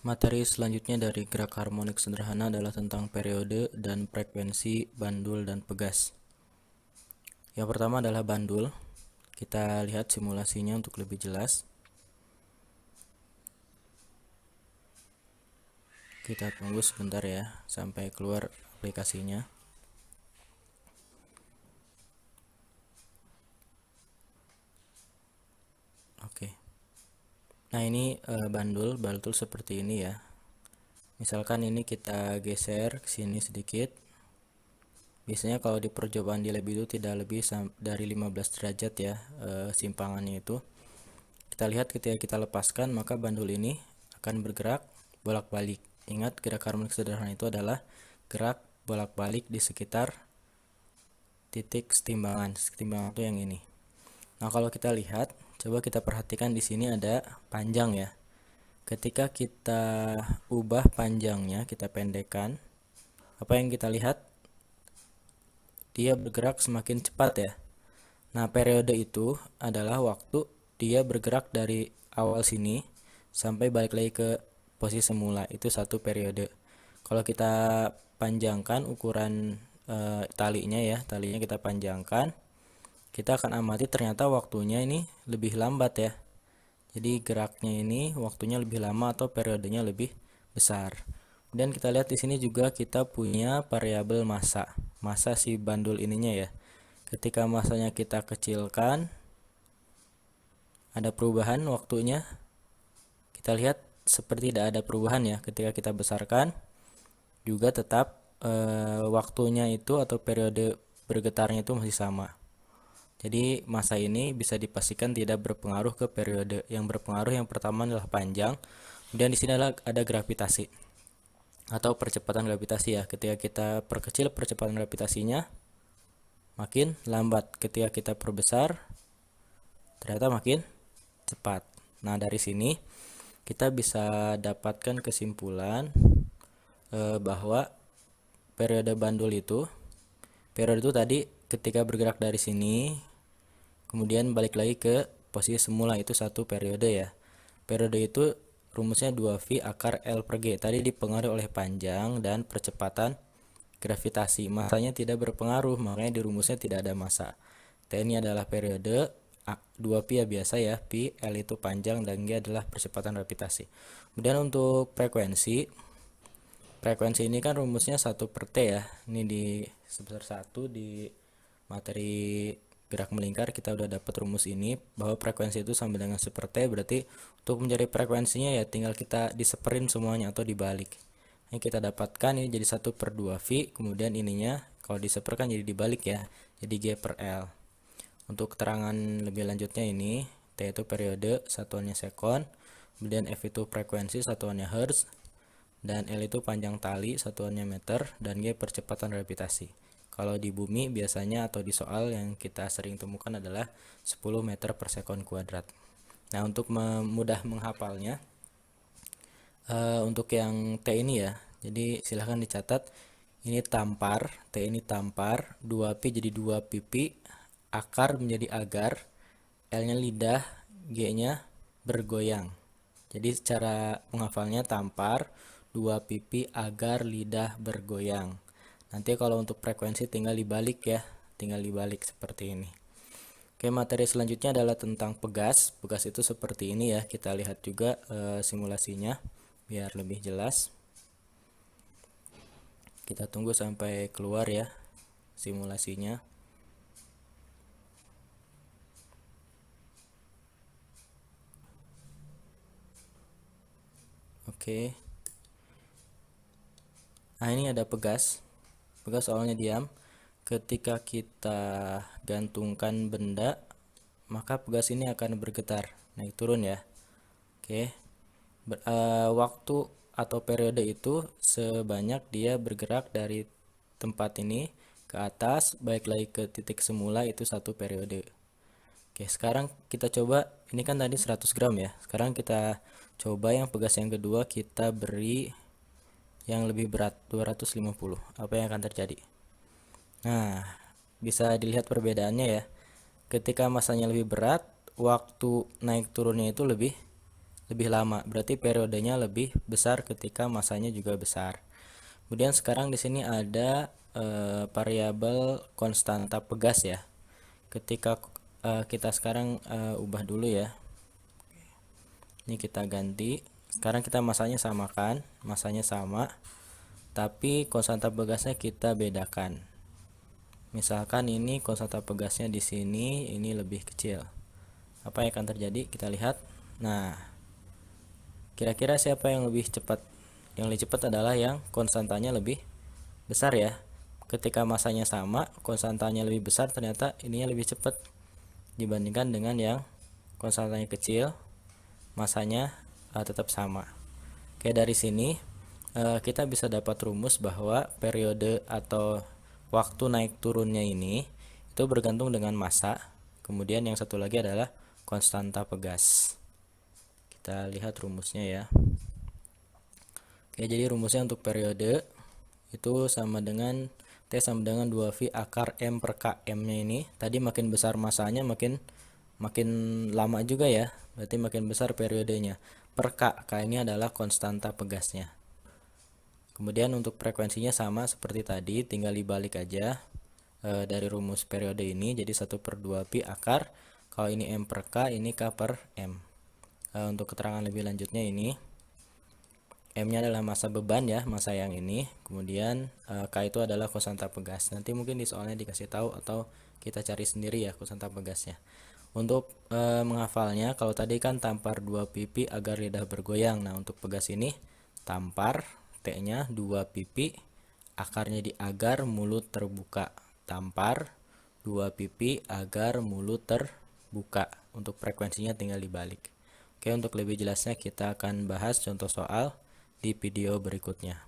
Materi selanjutnya dari gerak harmonik sederhana adalah tentang periode dan frekuensi bandul dan pegas. Yang pertama adalah bandul. Kita lihat simulasinya untuk lebih jelas. Kita tunggu sebentar ya sampai keluar aplikasinya. Oke. Nah, ini bandul seperti ini ya. Misalkan ini kita geser ke sini sedikit. Biasanya kalau di percobaan di lab itu tidak lebih dari 15 derajat ya simpangannya itu. Kita lihat ketika kita lepaskan maka bandul ini akan bergerak bolak-balik. Ingat, gerak harmonik sederhana itu adalah gerak bolak-balik di sekitar titik setimbangan. Setimbangan itu yang ini. Nah, kalau kita lihat, coba kita perhatikan di sini ada panjang ya. Ketika kita ubah panjangnya, kita pendekkan, apa yang kita lihat? Dia bergerak semakin cepat ya. Nah, periode itu adalah waktu dia bergerak dari awal sini sampai balik lagi ke posisi semula. Itu satu periode. Kalau kita panjangkan ukuran talinya ya, talinya kita panjangkan, kita akan amati ternyata waktunya ini lebih lambat ya. Jadi geraknya ini waktunya lebih lama atau periodenya lebih besar. Kemudian kita lihat di sini juga kita punya variabel massa. Massa si bandul ininya ya. Ketika massanya kita kecilkan, ada perubahan waktunya. Kita lihat seperti tidak ada perubahan ya. Ketika kita besarkan, juga tetap waktunya itu atau periode bergetarnya itu masih sama. Jadi massa ini bisa dipastikan tidak berpengaruh ke periode. Yang berpengaruh yang pertama adalah panjang. Kemudian di sini ada gravitasi atau percepatan gravitasi ya. Ketika kita perkecil percepatan gravitasinya, makin lambat. Ketika kita perbesar, ternyata makin cepat. Nah, dari sini kita bisa dapatkan kesimpulan bahwa periode periode itu tadi ketika bergerak dari sini, kemudian balik lagi ke posisi semula, itu satu periode ya. Periode itu rumusnya 2V akar L per G. Tadi dipengaruhi oleh panjang dan percepatan gravitasi. Masanya tidak berpengaruh, makanya di rumusnya tidak ada massa. T ini adalah periode, 2Pi ya biasa ya, Pi, L itu panjang, dan G adalah percepatan gravitasi. Kemudian untuk frekuensi ini kan rumusnya 1 per T ya. Ini di sebesar 1 di materi gerak melingkar kita udah dapat rumus ini bahwa frekuensi itu sama dengan 1 per T. Berarti untuk mencari frekuensinya ya tinggal kita diseperin semuanya atau dibalik. Ini kita dapatkan ini jadi 1 per 2V, kemudian ininya kalau diseperkan jadi dibalik ya, jadi G per L. Untuk keterangan lebih lanjutnya ini, T itu periode, satuannya sekon, kemudian F itu frekuensi, satuannya hertz, dan L itu panjang tali, satuannya meter, dan G percepatan gravitasi. Kalau di bumi biasanya atau di soal yang kita sering temukan adalah 10 meter per sekon kuadrat. Nah, untuk mudah menghafalnya, untuk yang T ini ya, jadi silahkan dicatat, ini tampar, T ini tampar, 2Pi jadi 2 pipi, akar menjadi agar, L-nya lidah, G-nya bergoyang. Jadi secara menghafalnya tampar, 2 pipi, agar, lidah, bergoyang. Nanti kalau untuk frekuensi tinggal dibalik ya, tinggal dibalik seperti ini. Oke, materi selanjutnya adalah tentang pegas. Pegas itu seperti ini ya, kita lihat juga simulasinya biar lebih jelas. Kita tunggu sampai keluar ya simulasinya. Oke. Nah, ini ada pegas. Pegas soalnya diam. Ketika kita gantungkan benda, maka pegas ini akan bergetar, naik turun ya. Oke. Waktu atau periode itu sebanyak dia bergerak dari tempat ini ke atas, baik lagi ke titik semula, itu satu periode. Oke, sekarang kita coba, ini kan tadi 100 gram ya. Sekarang kita coba yang pegas yang kedua, kita beri yang lebih berat, 250. Apa yang akan terjadi? Nah, bisa dilihat perbedaannya ya. Ketika masanya lebih berat, waktu naik turunnya itu lebih lebih lama, berarti periodenya lebih besar ketika masanya juga besar. Kemudian sekarang di sini ada variabel konstanta pegas ya. Ketika kita sekarang ubah dulu ya. Ini kita ganti. Sekarang kita masanya samakan, masanya sama, tapi konstanta pegasnya kita bedakan. Misalkan ini konstanta pegasnya di sini, ini lebih kecil. Apa yang akan terjadi? Kita lihat. Nah, kira-kira siapa yang lebih cepat? Yang lebih cepat adalah yang konstantanya lebih besar ya. Ketika masanya sama, konstantanya lebih besar, ternyata ininya lebih cepat dibandingkan dengan yang konstantanya kecil, masanya tetap sama. Oke, dari sini kita bisa dapat rumus bahwa periode atau waktu naik turunnya ini itu bergantung dengan massa. Kemudian yang satu lagi adalah konstanta pegas. Kita lihat rumusnya ya. Oke, jadi rumusnya untuk periode itu sama dengan T sama dengan 2V akar M per K. M-nya ini tadi makin besar masanya makin lama juga ya. Berarti makin besar periodenya. Per K, K ini adalah konstanta pegasnya. Kemudian untuk frekuensinya sama seperti tadi, tinggal dibalik aja dari rumus periode ini. Jadi 1/2pi akar. Kalau ini M per K, ini K per M. Untuk keterangan lebih lanjutnya ini, M-nya adalah massa beban ya, massa yang ini. Kemudian K itu adalah konstanta pegas. Nanti mungkin di soalnya dikasih tahu atau kita cari sendiri ya konstanta pegasnya. Untuk menghafalnya, kalau tadi kan tampar 2 pipi agar lidah bergoyang. Nah, untuk pegas ini tampar, T-nya 2 pipi, akarnya di agar mulut terbuka. Tampar 2 pipi agar mulut terbuka. Untuk frekuensinya tinggal dibalik. Oke, untuk lebih jelasnya kita akan bahas contoh soal di video berikutnya.